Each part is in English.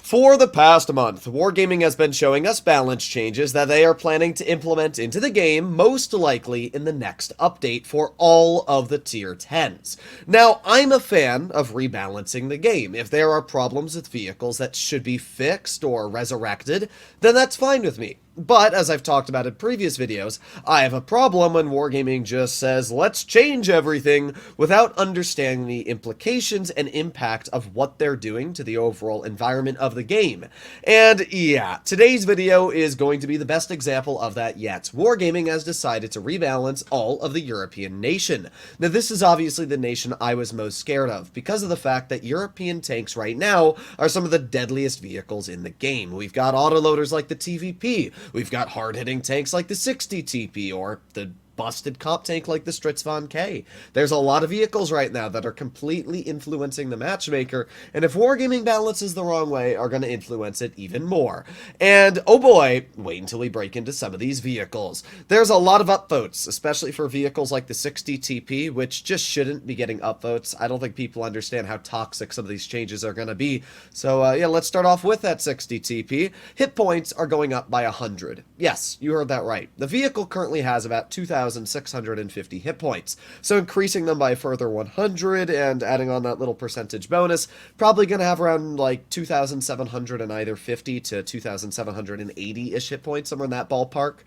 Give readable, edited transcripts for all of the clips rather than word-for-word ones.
For the past month, Wargaming has been showing us balance changes that they are planning to implement into the game, most likely in the next update for all of the tier 10s. Now, I'm a fan of rebalancing the game. If there are problems with vehicles that should be fixed or resurrected, then that's fine with me. But, as I've talked about in previous videos, I have a problem when Wargaming just says, let's change everything, without understanding the implications and impact of what they're doing to the overall environment of the game. And yeah, today's video is going to be the best example of that yet. Wargaming has decided to rebalance all of the European nation. Now, this is obviously the nation I was most scared of, because of the fact that European tanks right now are some of the deadliest vehicles in the game. We've got autoloaders like the TVP, we've got hard-hitting tanks like the 60 TP, or the busted comp tank like the Strv K. There's a lot of vehicles right now that are completely influencing the matchmaker, and if Wargaming balances the wrong way, are going to influence it even more. And oh boy, wait until we break into some of these vehicles. There's a lot of upvotes, especially for vehicles like the 60 TP, which just shouldn't be getting upvotes. I don't think people understand how toxic some of these changes are going to be. So yeah, let's start off with that 60 TP. Hit points are going up by 100. Yes, you heard that right. The vehicle currently has about 2,650 hit points, so increasing them by a further 100 and adding on that little percentage bonus, probably going to have around like 2,700 and either 50 to 2,780-ish hit points, somewhere in that ballpark.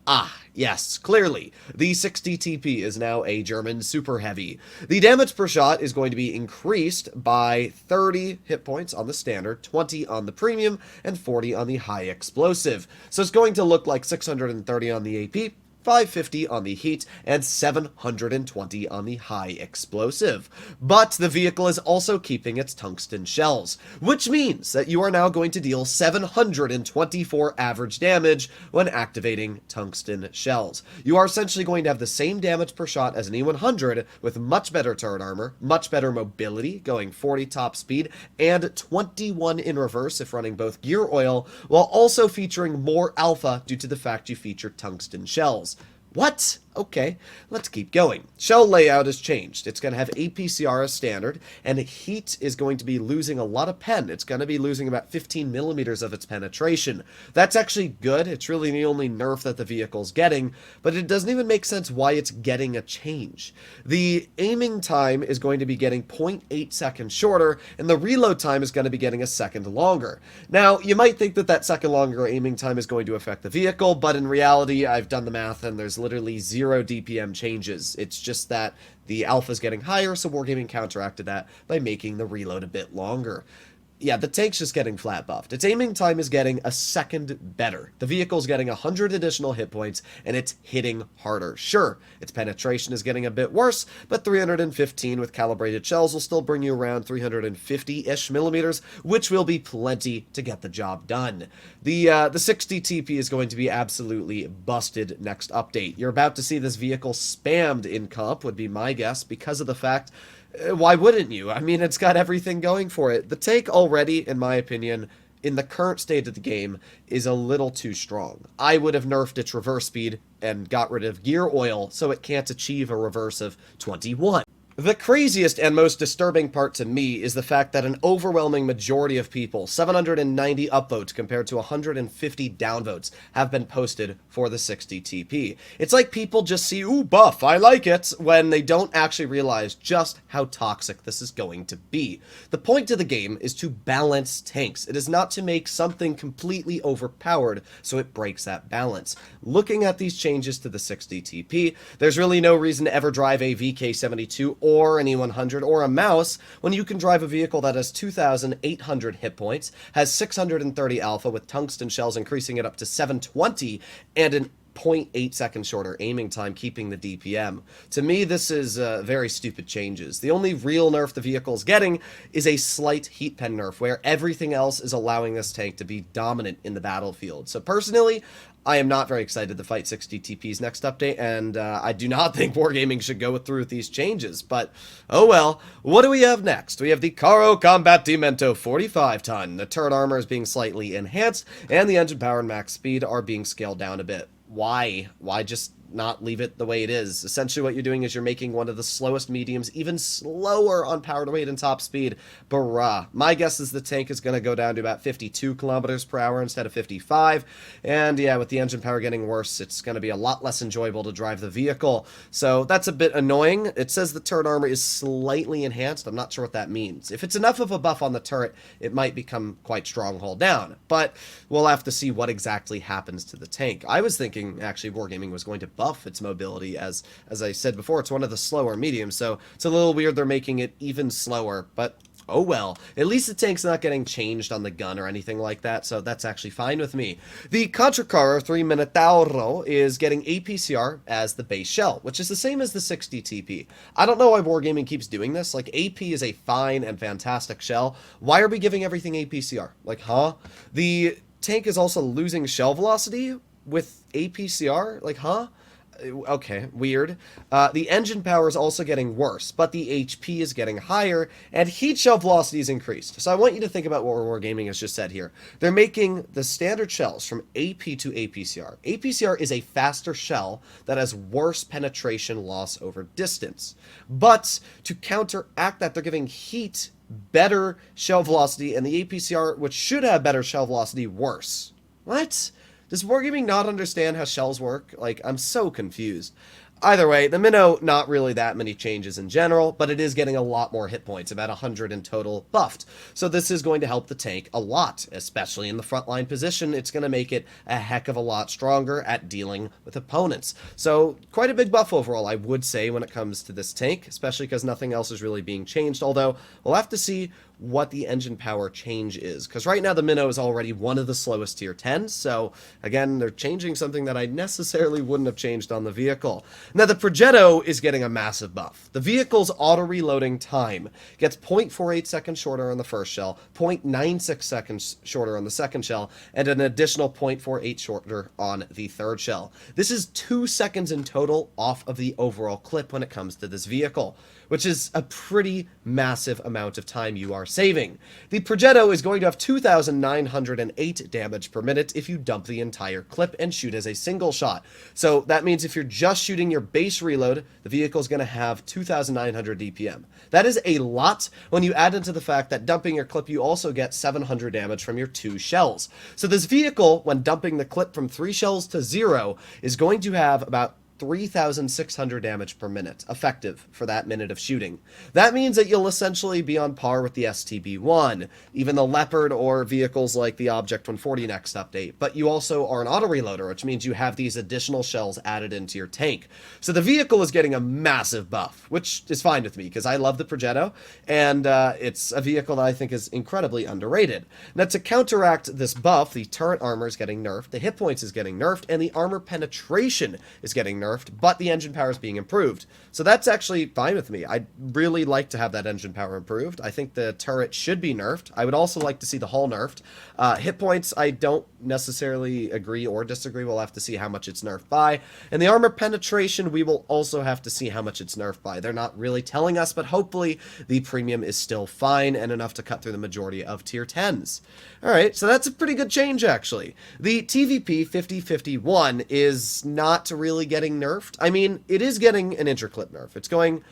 Ah, yes, clearly, the 60 TP is now a German super heavy. The damage per shot is going to be increased by 30 hit points on the standard, 20 on the premium, and 40 on the high explosive. So it's going to look like 630 on the AP, 550 on the heat, and 720 on the high explosive. But the vehicle is also keeping its tungsten shells, which means that you are now going to deal 724 average damage when activating tungsten shells. You are essentially going to have the same damage per shot as an E100 with much better turret armor, much better mobility, going 40 top speed, and 21 in reverse if running both gear oil, while also featuring more alpha due to the fact you feature tungsten shells. What? Okay, let's keep going. Shell layout has changed. It's going to have APCR as standard, and heat is going to be losing a lot of pen. It's going to be losing about 15 millimeters of its penetration. That's actually good. It's really the only nerf that the vehicle's getting, but it doesn't even make sense why it's getting a change. The aiming time is going to be getting 0.8 seconds shorter, and the reload time is going to be getting a second longer. Now, you might think that that second longer aiming time is going to affect the vehicle, but in reality, I've done the math, and there's literally zero DPM changes. It's just that the alpha is getting higher, so Wargaming counteracted that by making the reload a bit longer. Yeah, the tank's just getting flat buffed. Its aiming time is getting a second better. The vehicle's getting 100 additional hit points, and it's hitting harder. Sure, its penetration is getting a bit worse, but 315 with calibrated shells will still bring you around 350-ish millimeters, which will be plenty to get the job done. The 60 TP is going to be absolutely busted next update. You're about to see this vehicle spammed in comp, would be my guess, because of the fact why wouldn't you? I mean, it's got everything going for it. The tank already, in my opinion, in the current state of the game, is a little too strong. I would have nerfed its reverse speed and got rid of gear oil so it can't achieve a reverse of 21. The craziest and most disturbing part to me is the fact that an overwhelming majority of people, 790 upvotes compared to 150 downvotes, have been posted for the 60 TP. It's like people just see, ooh, buff, I like it, when they don't actually realize just how toxic this is going to be. The point of the game is to balance tanks. It is not to make something completely overpowered so it breaks that balance. Looking at these changes to the 60 TP, there's really no reason to ever drive a VK72 or an E100 or a mouse when you can drive a vehicle that has 2,800 hit points, has 630 alpha with tungsten shells increasing it up to 720, and an 0.8 seconds shorter aiming time, keeping the DPM. To me, this is very stupid changes. The only real nerf the vehicle is getting is a slight heat pen nerf, where everything else is allowing this tank to be dominant in the battlefield. So personally, I am not very excited to fight 60 TP's next update, and I do not think Wargaming should go through with these changes, but oh well. What do we have next? We have the Caro Demento 45-ton. The turret armor is being slightly enhanced, and the engine power and max speed are being scaled down a bit. Why? Why just not leave it the way it is? Essentially what you're doing is you're making one of the slowest mediums even slower on power to weight and top speed. Bruh. My guess is the tank is going to go down to about 52 kilometers per hour instead of 55. And yeah, with the engine power getting worse, it's going to be a lot less enjoyable to drive the vehicle. So that's a bit annoying. It says the turret armor is slightly enhanced. I'm not sure what that means. If it's enough of a buff on the turret, it might become quite stronghold down. But we'll have to see what exactly happens to the tank. I was thinking, actually, Wargaming was going to buff its mobility. As I said before, it's one of the slower mediums, so it's a little weird they're making it even slower, but oh well. At least the tank's not getting changed on the gun or anything like that, so that's actually fine with me. The Caro 3 Minotaur is getting APCR as the base shell, which is the same as the 60 TP. I don't know why Wargaming keeps doing this. Like, AP is a fine and fantastic shell. Why are we giving everything APCR? Like, huh? The tank is also losing shell velocity with APCR? Like, huh? Okay, weird. The engine power is also getting worse, but the HP is getting higher, and heat shell velocity is increased. So I want you to think about what Wargaming has just said here. They're making the standard shells from AP to APCR. APCR is a faster shell that has worse penetration loss over distance. But to counteract that, they're giving heat better shell velocity, and the APCR, which should have better shell velocity, worse. What? Does Wargaming not understand how shells work? Like, I'm so confused. Either way, the Minnow, not really that many changes in general, but it is getting a lot more hit points, about 100 in total buffed. So this is going to help the tank a lot, especially in the frontline position. It's going to make it a heck of a lot stronger at dealing with opponents. So quite a big buff overall, I would say, when it comes to this tank, especially because nothing else is really being changed, although we'll have to see what the engine power change is, because right now the Minnow is already one of the slowest tier 10s, so again, they're changing something that I necessarily wouldn't have changed on the vehicle. Now the Projeto is getting a massive buff. The vehicle's auto-reloading time gets 0.48 seconds shorter on the first shell, 0.96 seconds shorter on the second shell, and an additional 0.48 shorter on the third shell. This is 2 seconds in total off of the overall clip when it comes to this vehicle, which is a pretty massive amount of time you are saving. The Projeto is going to have 2,908 damage per minute if you dump the entire clip and shoot as a single shot. So that means if you're just shooting your base reload, the vehicle is going to have 2,900 DPM. That is a lot when you add into the fact that dumping your clip, you also get 700 damage from your 2 shells. So this vehicle, when dumping the clip from 3 shells to 0, is going to have about 3,600 damage per minute, effective for that minute of shooting. That means that you'll essentially be on par with the STB-1, even the Leopard or vehicles like the Object 140 next update, but you also are an auto-reloader, which means you have these additional shells added into your tank. So the vehicle is getting a massive buff, which is fine with me, because I love the Projeto, and it's a vehicle that I think is incredibly underrated. Now, to counteract this buff, the turret armor is getting nerfed, the hit points is getting nerfed, and the armor penetration is getting nerfed, but the engine power is being improved. So that's actually fine with me. I'd really like to have that engine power improved. I think the turret should be nerfed. I would also like to see the hull nerfed. Hit points, I don't necessarily agree or disagree. We'll have to see how much it's nerfed by. And the armor penetration, we will also have to see how much it's nerfed by. They're not really telling us, but hopefully the premium is still fine and enough to cut through the majority of tier 10s. Alright, so that's a pretty good change, actually. The TVP 5051 is not really getting nerfed. I mean, it is getting an interclip nerf. It's going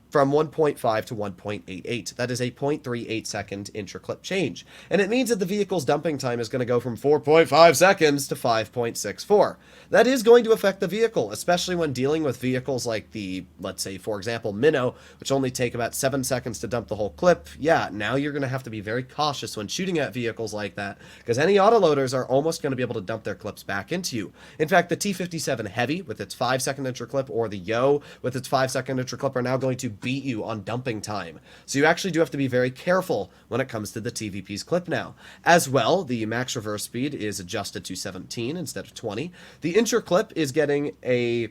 from 1.5 to 1.88. That is a 0.38 second interclip change. And it means that the vehicle's dumping time is going to go from 4.5 seconds to 5.64. That is going to affect the vehicle, especially when dealing with vehicles like the, let's say, for example, Minnow, which only take about 7 seconds to dump the whole clip. Yeah, now you're going to have to be very cautious when shooting at vehicles like that, because any autoloaders are almost going to be able to dump their clips back into you. In fact, the T57 Heavy with its 5-second interclip, or the Yo with its 5-second interclip, are now going to beat you on dumping time. So you actually do have to be very careful when it comes to the TVP's clip now. As well, the max reverse speed is adjusted to 17 instead of 20. The interclip is getting a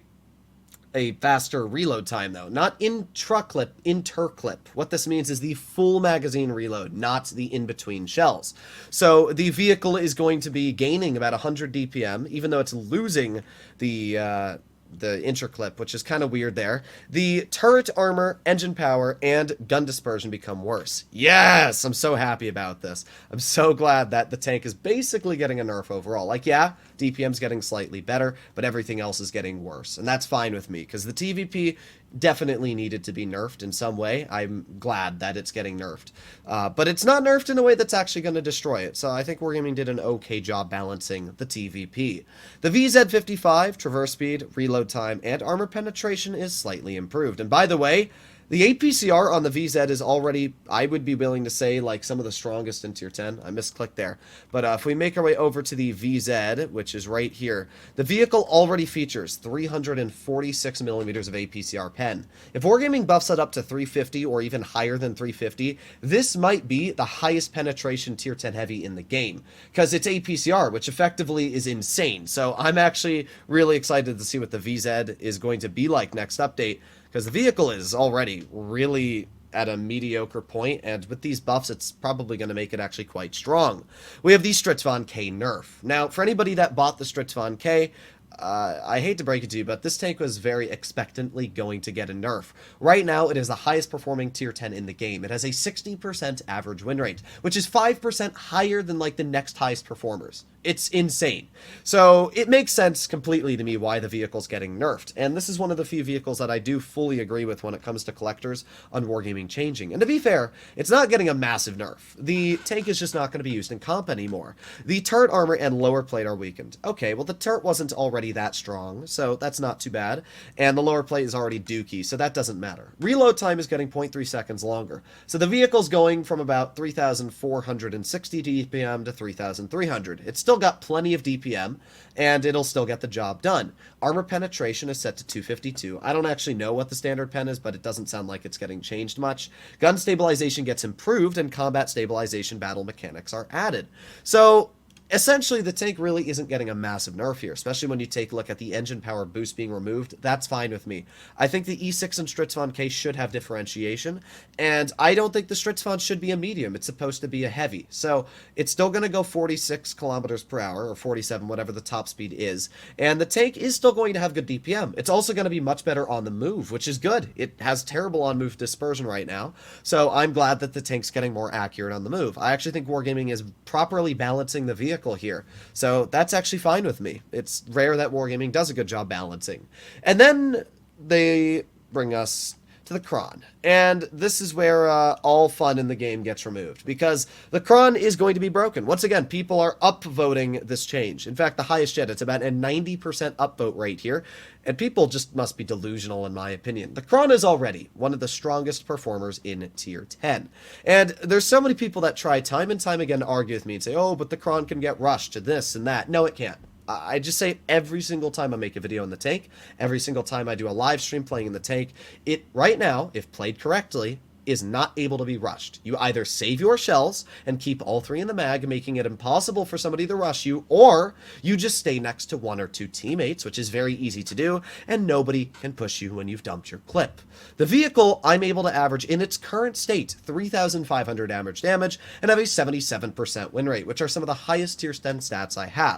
faster reload time, though. Not intraclip, interclip. What this means is the full magazine reload, not the in-between shells. So the vehicle is going to be gaining about 100 DPM, even though it's losing the interclip, which is kind of weird there. The turret armor, engine power, and gun dispersion become worse. Yes! I'm so happy about this. I'm so glad that the tank is basically getting a nerf overall. Like, yeah, DPM's getting slightly better, but everything else is getting worse. And that's fine with me, because the TVP definitely needed to be nerfed in some way. I'm glad that it's getting nerfed. But it's not nerfed in a way that's actually going to destroy it, so I think Wargaming did an okay job balancing the TVP. The VZ55, traverse speed, reload time, and armor penetration is slightly improved. And by the way, the APCR on the VZ is already, I would be willing to say, like some of the strongest in Tier 10. I misclicked there. But if we make our way over to the VZ, which is right here, the vehicle already features 346 millimeters of APCR pen. If Wargaming buffs it up to 350 or even higher than 350, this might be the highest penetration Tier 10 heavy in the game, because it's APCR, which effectively is insane. So I'm actually really excited to see what the VZ is going to be like next update, because the vehicle is already really at a mediocre point, and with these buffs, it's probably going to make it actually quite strong. We have the Strv K nerf. Now, for anybody that bought the Strv K, I hate to break it to you, but this tank was very expectantly going to get a nerf. Right now, it is the highest performing Tier 10 in the game. It has a 60% average win rate, which is 5% higher than like the next highest performers. It's insane. So it makes sense completely to me why the vehicle's getting nerfed. And this is one of the few vehicles that I do fully agree with when it comes to collectors on Wargaming changing. And to be fair, it's not getting a massive nerf. The tank is just not going to be used in comp anymore. The turret armor and lower plate are weakened. Okay, well the turret wasn't already that strong, so that's not too bad. And the lower plate is already dookie, so that doesn't matter. Reload time is getting 0.3 seconds longer. So the vehicle's going from about 3,460 DPM to 3,300. It's still got plenty of DPM, and it'll still get the job done. Armor penetration is set to 252. I don't actually know what the standard pen is, but it doesn't sound like it's getting changed much. Gun stabilization gets improved, and combat stabilization battle mechanics are added. So essentially, the tank really isn't getting a massive nerf here, especially when you take a look at the engine power boost being removed. That's fine with me. I think the E6 and Strv K should have differentiation, and I don't think the Strv should be a medium. It's supposed to be a heavy. So it's still going to go 46 kilometers per hour, or 47, whatever the top speed is, and the tank is still going to have good DPM. It's also going to be much better on the move, which is good. It has terrible on-move dispersion right now, so I'm glad that the tank's getting more accurate on the move. I actually think Wargaming is properly balancing the vehicle here, so that's actually fine with me. It's rare that Wargaming does a good job balancing. And then they bring us to the Kran, and this is where all fun in the game gets removed, because the Kran is going to be broken. Once again, people are upvoting this change. In fact, the highest yet, it's about a 90% upvote rate here, and people just must be delusional in my opinion. The Kran is already one of the strongest performers in Tier 10, and there's so many people that try time and time again to argue with me and say, oh, but the Kran can get rushed to this and that. No, it can't. I just say every single time I make a video in the tank, every single time I do a live stream playing in the tank, it right now, if played correctly, is not able to be rushed. You either save your shells and keep all three in the mag, making it impossible for somebody to rush you, or you just stay next to one or two teammates, which is very easy to do, and nobody can push you when you've dumped your clip. The vehicle, I'm able to average in its current state 3,500 average damage and have a 77% win rate, which are some of the highest Tier 10 stats I have.